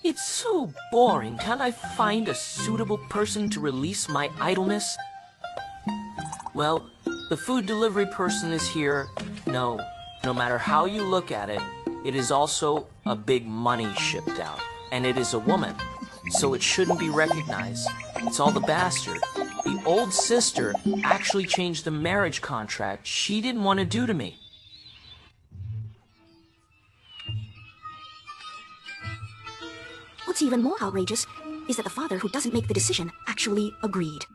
It's so boring. Can't I find a suitable person to release my idleness? Well, the food delivery person is here. No matter how you look at it, it is also a big money shipped out. And it is a woman, so it shouldn't be recognized. It's all the bastard. The old sister actually changed the marriage contract she didn't want to do to me. What's even more outrageous is that the father who doesn't make the decision actually agreed.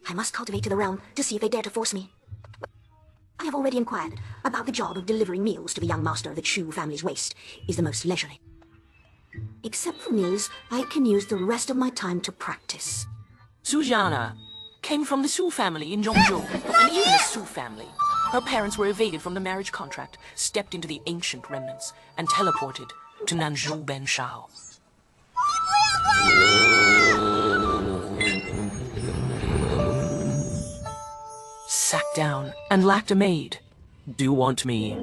I must cultivate to the realm to see if they dare to force me. I have already inquired about the job of delivering meals to the young master of the Chu family's waste is the most leisurely. Except for meals, I can use the rest of my time to practice. Sujana came from the Su family in Zhongzhou, and even the Su family. Her parents were evaded from the marriage contract, stepped into the ancient remnants, and teleported to Nanzhou Ben Shao. Sacked down and lacked a maid. Do you want me?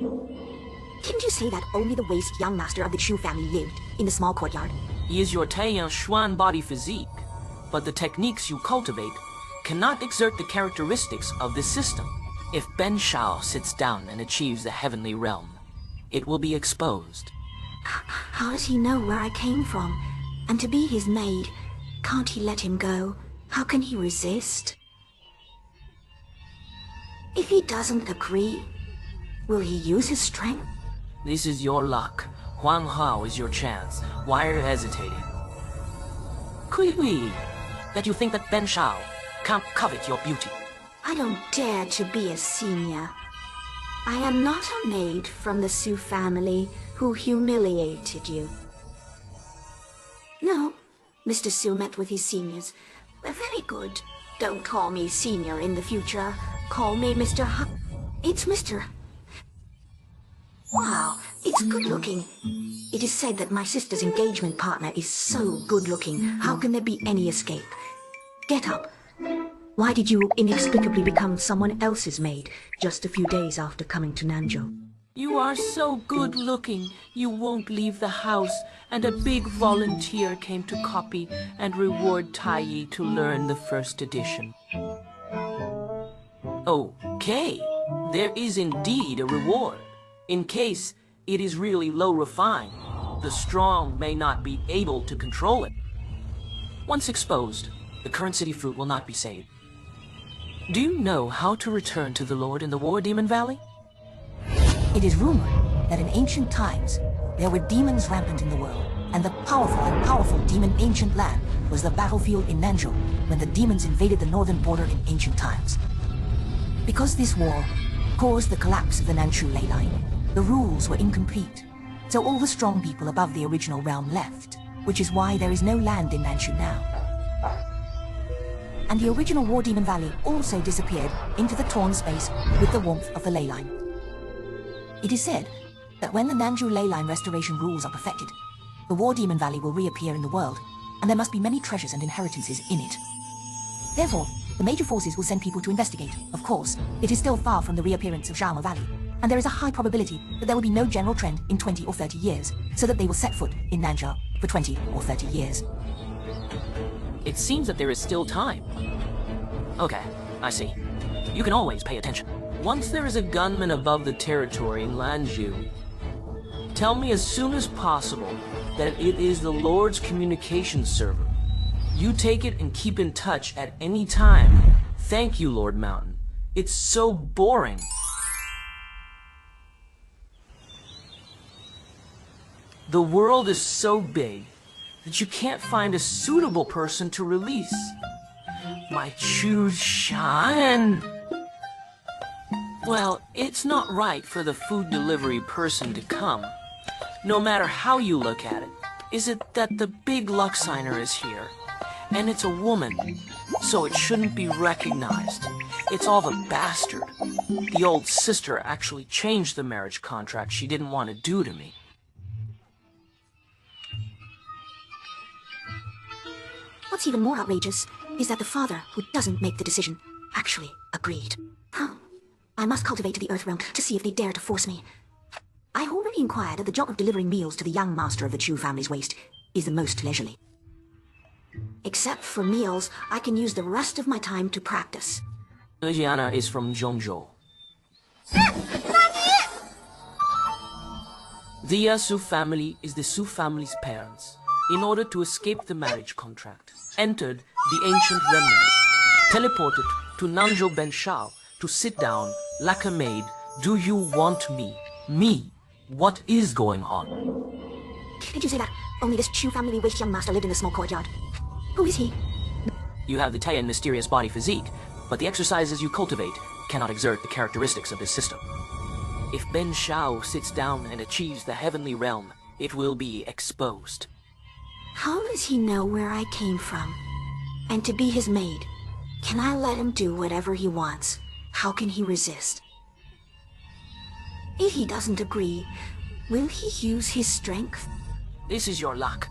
Didn't you say that only the waste young master of the Chu family lived in the small courtyard? He is your Taiyang Xuan body physique, but the techniques you cultivate cannot exert the characteristics of this system. If Ben Shao sits down and achieves the heavenly realm, it will be exposed. How does he know where I came from? And to be his maid, can't he let him go? How can he resist? If he doesn't agree, will he use his strength? This is your luck. Huang Hao is your chance. Why are you hesitating? Kui, that you think that Ben Shao can't covet your beauty. I don't dare to be a senior. I am not a maid from the Su family who humiliated you. No, Mr. Su met with his seniors. They're very good. Don't call me senior in the future. Call me Mr. It's Mr. Wow, it's good looking. It is said that my sister's engagement partner is so good looking. How can there be any escape? Get up. Why did you inexplicably become someone else's maid just a few days after coming to Nanzhou? You are so good looking, you won't leave the house, and a big volunteer came to copy and reward Taiyi to learn the first edition. Okay, there is indeed a reward. In case it is really low refined, the strong may not be able to control it. Once exposed, the current city fruit will not be saved. Do you know how to return to the Lord in the War Demon Valley? It is rumored that in ancient times, there were demons rampant in the world, and the powerful demon Ancient Land was the battlefield in Nanzhou when the demons invaded the northern border in ancient times. Because this war caused the collapse of the Nanchu ley line, the rules were incomplete, so all the strong people above the original realm left, which is why there is no land in Nanchu now. And the original War Demon Valley also disappeared into the torn space with the warmth of the ley line. It is said that when the Nanzhou ley line restoration rules are perfected, the War Demon Valley will reappear in the world, and there must be many treasures and inheritances in it. Therefore, the major forces will send people to investigate. Of course, it is still far from the reappearance of Zhao Valley, and there is a high probability that there will be no general trend in 20 or 30 years, so that they will set foot in Nanzhou for 20 or 30 years. It seems that there is still time. Okay, I see. You can always pay attention. Once there is a gunman above the territory in Lanzhou, tell me as soon as possible that it is the Lord's communication server. You take it and keep in touch at any time. Thank you, Lord Mountain. It's so boring. The world is so big that you can't find a suitable person to release. My Chu Shan. Well, it's not right for the food delivery person to come. No matter how you look at it, is it that the big luck signer is here? And it's a woman, so it shouldn't be recognized. It's all the bastard. The old sister actually changed the marriage contract she didn't want to do to me. What's even more outrageous is that the father who doesn't make the decision actually agreed. I must cultivate to the Earth realm to see if they dare to force me. I already inquired that the job of delivering meals to the young master of the Chu family's waste is the most leisurely. Except for meals, I can use the rest of my time to practice. Gianna is from Zhongzhou. The Su family is the Su family's parents. In order to escape the marriage contract, entered the ancient remnants, teleported to Nanzhou Ben Shao to sit down like a maid. Do you want me? Me? What is going on? Did you say that only this Chu family waste young master lived in the small courtyard? Who is he? You have the Taiyan mysterious body physique, but the exercises you cultivate cannot exert the characteristics of this system. If Ben Shao sits down and achieves the heavenly realm, it will be exposed. How does he know where I came from? And to be his maid, can I let him do whatever he wants? How can he resist? If he doesn't agree, will he use his strength? This is your luck.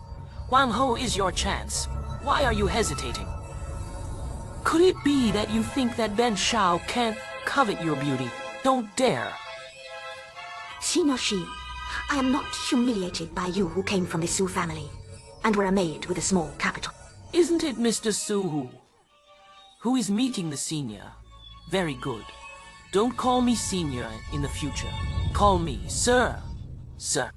Huang Ho is your chance. Why are you hesitating? Could it be that you think that Ben Shao can't covet your beauty? Don't dare. Shinoshi, I am not humiliated by you who came from the Su family, and were a maid with a small capital. Isn't it Mr. Su who is meeting the senior? Very good. Don't call me senior in the future. Call me sir. Sir.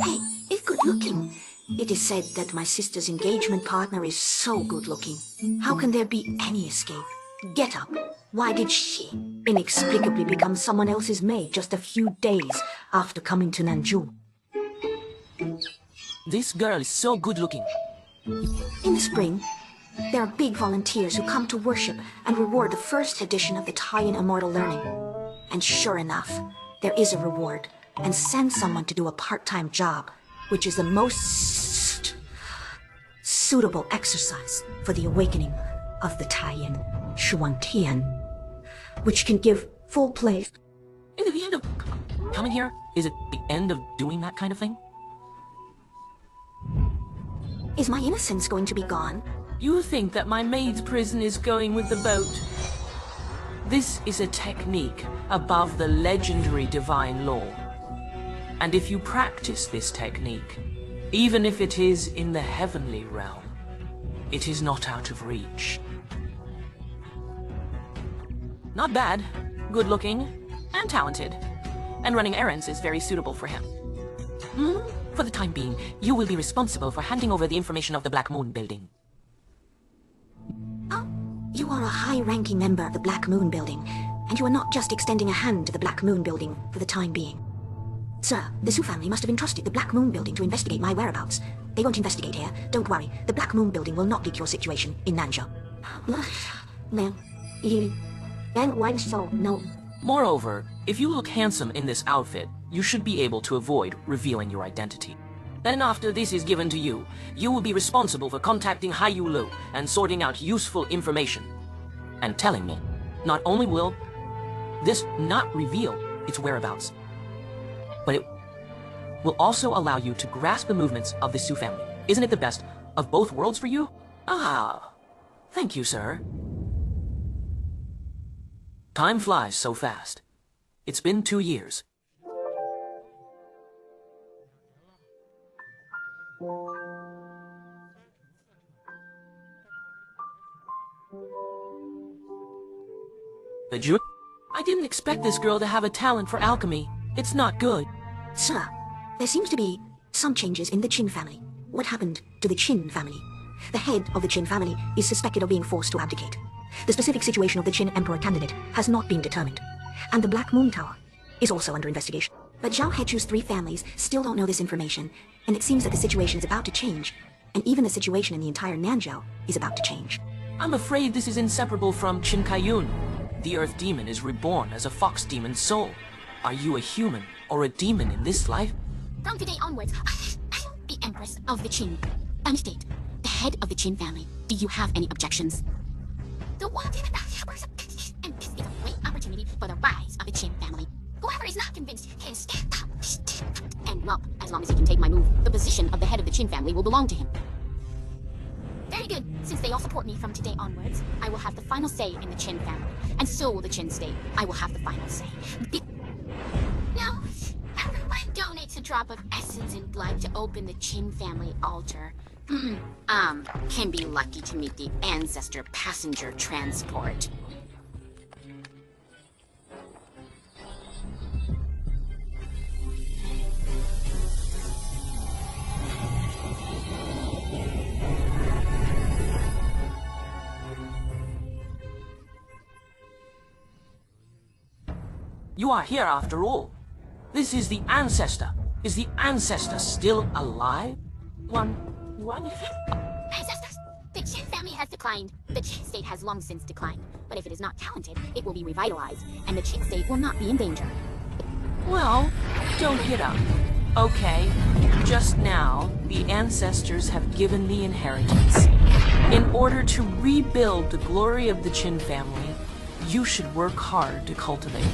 Hey, it's good looking. It is said that my sister's engagement partner is so good looking. How can there be any escape? Get up. Why did she inexplicably become someone else's maid just a few days after coming to Nanzhou? This girl is so good looking. In the spring, there are big volunteers who come to worship and reward the first edition of the Taiyan Immortal Learning. And sure enough, there is a reward, and send someone to do a part-time job, which is the most suitable exercise for the awakening of the Taiyan Shuangtian, which can give full play. Is it the end of coming here? Is it the end of doing that kind of thing? Is my innocence going to be gone? You think that my maid's prison is going with the boat? This is a technique above the legendary divine law. And if you practice this technique, even if it is in the heavenly realm, it is not out of reach. Not bad, good looking, and talented. And running errands is very suitable for him. For the time being, you will be responsible for handing over the information of the Black Moon building. Oh, you are a high-ranking member of the Black Moon building, and you are not just extending a hand to the Black Moon building for the time being. Sir, the Su family must have entrusted the Black Moon building to investigate my whereabouts. They won't investigate here. Don't worry. The Black Moon building will not leak your situation in Nanzhou. No. Moreover, if you look handsome in this outfit, you should be able to avoid revealing your identity. Then after this is given to you, you will be responsible for contacting Haiyu Lu and sorting out useful information. And telling me, not only will this not reveal its whereabouts, but it will also allow you to grasp the movements of the Su family. Isn't it the best of both worlds for you? Ah, thank you, sir. Time flies so fast. It's been 2 years. I didn't expect this girl to have a talent for alchemy. It's not good. Sir, there seems to be some changes in the Qin family. What happened to the Qin family? The head of the Qin family is suspected of being forced to abdicate. The specific situation of the Qin Emperor candidate has not been determined. And the Black Moon Tower is also under investigation. But Zhao Hechu's 3 families still don't know this information, and it seems that the situation is about to change. And even the situation in the entire Nanzhou is about to change. I'm afraid this is inseparable from Qin Kaiyun. The Earth Demon is reborn as a fox demon soul. Are you a human or a demon in this life? From today onwards, I am the Empress of the Qin. I'm State, the head of the Qin family. Do you have any objections? The one and this is a great opportunity for the rise of the Qin family. Whoever is not convinced can stand up. And well, as long as he can take my move, the position of the head of the Qin family will belong to him. Very good. Since they all support me from today onwards, I will have the final say in the Qin family. And so will the Qin state. I will have the final say. Now, drop of essence and blood to open the Qin family altar. Can be lucky to meet the ancestor passenger transport. You are here after all. This is the ancestor. Is the ancestor still alive? One. Ancestors! The Qin family has declined. The Qin state has long since declined. But if it is not talented, it will be revitalized, and the Qin state will not be in danger. Well, don't get up. Okay, just now, the ancestors have given the inheritance. In order to rebuild the glory of the Qin family, you should work hard to cultivate.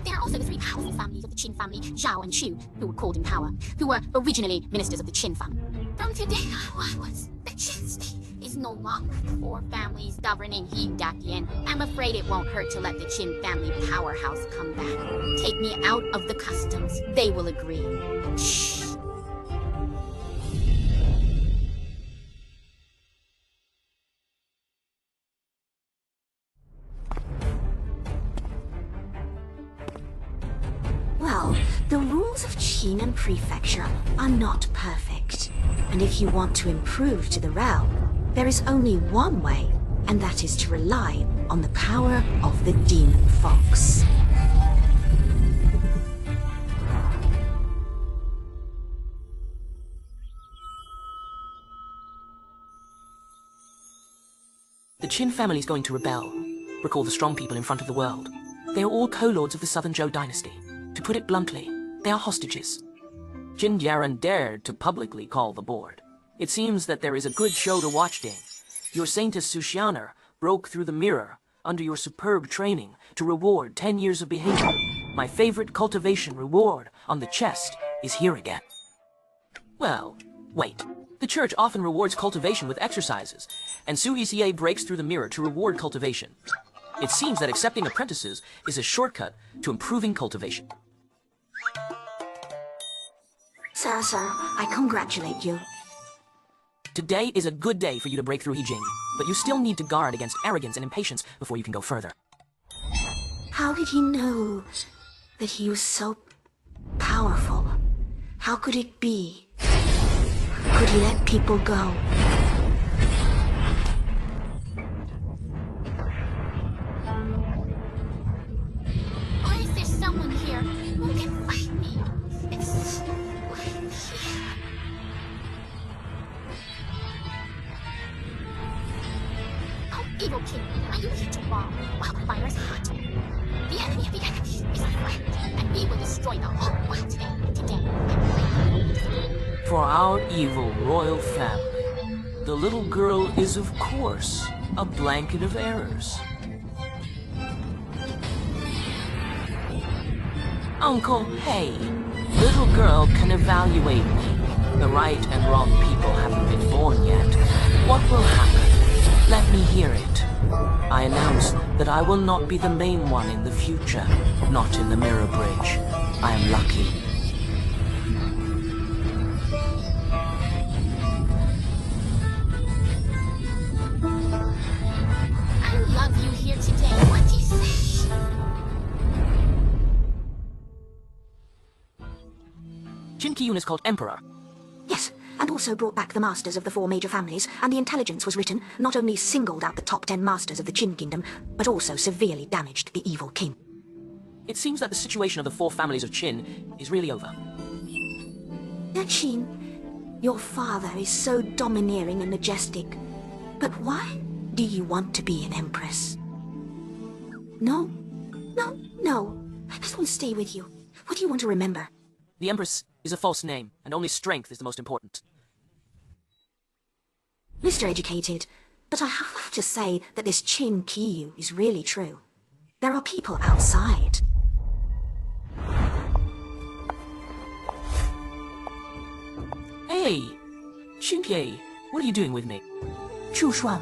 There are also the three powerful families of the Qin family, Zhao and Xu, who were called in power, who were originally ministers of the Qin family. From today onwards, the Qin state is no longer the four families governing Yidakian. I'm afraid it won't hurt to let the Qin family powerhouse come back. Take me out of the customs. They will agree. Shh. Well, the rules of Qin and Prefecture are not perfect. And if you want to improve to the realm, there is only one way, and that is to rely on the power of the Demon Fox. The Qin family is going to rebel. Recall the strong people in front of the world. They are all co-lords of the Southern Zhou dynasty. To put it bluntly, they are hostages. Jin Yaran dared to publicly call the board. It seems that there is a good show to watch, Ding. Your Saintess Sushianer broke through the mirror under your superb training to reward 10 years of behavior. My favorite cultivation reward on the chest is here again. Well, wait. The church often rewards cultivation with exercises, and Su Yixie breaks through the mirror to reward cultivation. It seems that accepting apprentices is a shortcut to improving cultivation. Sir, I congratulate you. Today is a good day for you to break through He Jing, but you still need to guard against arrogance and impatience before you can go further. How did he know that he was so powerful? How could it be? Could he let people go? Or is there someone here who can fight me? It's... Oh, evil king, are you here to rob while the fire is hot? The enemy of the enemy is a friend, and we will destroy the whole world today. For our evil royal family, the little girl is, of course, a blanket of errors. Uncle, hey, little girl can evaluate me. The right and wrong people haven't been born yet. What will happen? Let me hear it. I announce that I will not be the main one in the future, not in the mirror bridge. I am lucky. I love you here today. What do you say? Jin Qiyun is called Emperor. Yes, and also brought back the masters of the four major families, and the intelligence was written, not only singled out the top 10 masters of the Qin kingdom, but also severely damaged the evil king. It seems that the situation of the four families of Qin is really over. Qin, your father is so domineering and majestic, but why do you want to be an empress? No, I just want to stay with you. What do you want to remember? The Empress is a false name, and only strength is the most important. Mr. Educated, but I have to say that this Qin Qiyu is really true. There are people outside. Hey! Xinpei, what are you doing with me? Chu Xuan,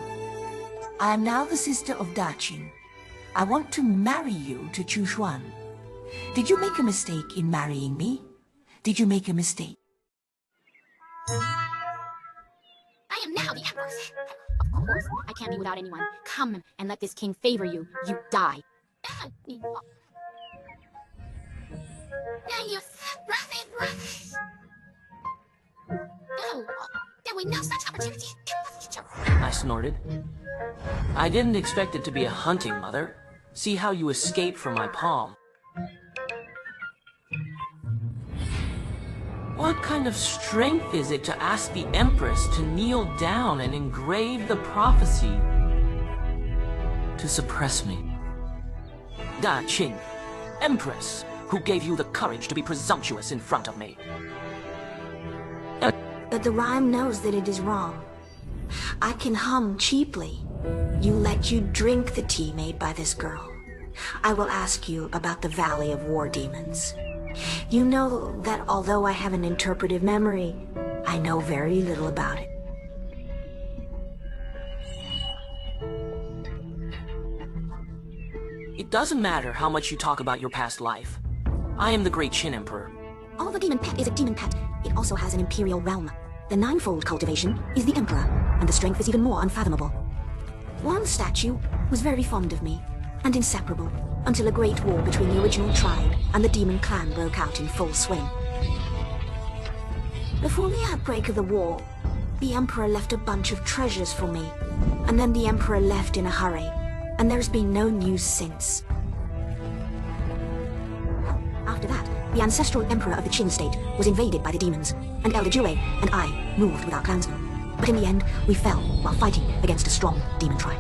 I am now the sister of Da Qin. I want to marry you to Chu Xuan. Did you make a mistake in marrying me? Did you make a mistake? I am now the Empress. Of course, I can't be without anyone. Come and let this king favor you. You die. Now you brothers. No, there was no such opportunity. I snorted. I didn't expect it to be a hunting, Mother. See how you escaped from my palm. What kind of strength is it to ask the Empress to kneel down and engrave the prophecy to suppress me? Da Qin, Empress, who gave you the courage to be presumptuous in front of me? But the rhyme knows that it is wrong. I can hum cheaply. You let you drink the tea made by this girl. I will ask you about the Valley of War Demons. You know that although I have an interpretive memory, I know very little about it. It doesn't matter how much you talk about your past life. I am the Great Qin Emperor. All the demon pet is a demon pet. It also has an imperial realm. The ninefold cultivation is the Emperor, and the strength is even more unfathomable. One statue was very fond of me, and inseparable, until a great war between the original tribe and the demon clan broke out in full swing. Before the outbreak of the war, the Emperor left a bunch of treasures for me, and then the Emperor left in a hurry, and there's been no news since. After that, the ancestral Emperor of the Qin state was invaded by the demons, and Elder Jue and I moved with our clansmen. But in the end, we fell while fighting against a strong demon tribe.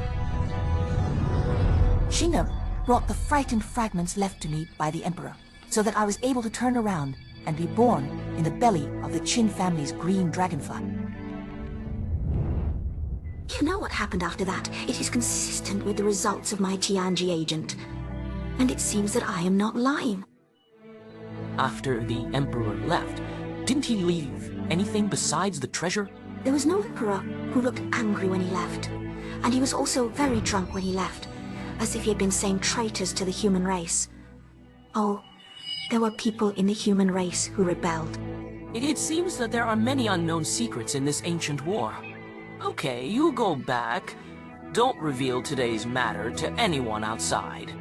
Shina brought the frightened fragments left to me by the Emperor, so that I was able to turn around and be born in the belly of the Qin family's green dragonfly. You know what happened after that? It is consistent with the results of my Tianji agent. And it seems that I am not lying. After the Emperor left, didn't he leave anything besides the treasure? There was no Emperor who looked angry when he left. And he was also very drunk when he left, as if he had been saying traitors to the human race. Oh, there were people in the human race who rebelled. It seems that there are many unknown secrets in this ancient war. Okay, you go back. Don't reveal today's matter to anyone outside.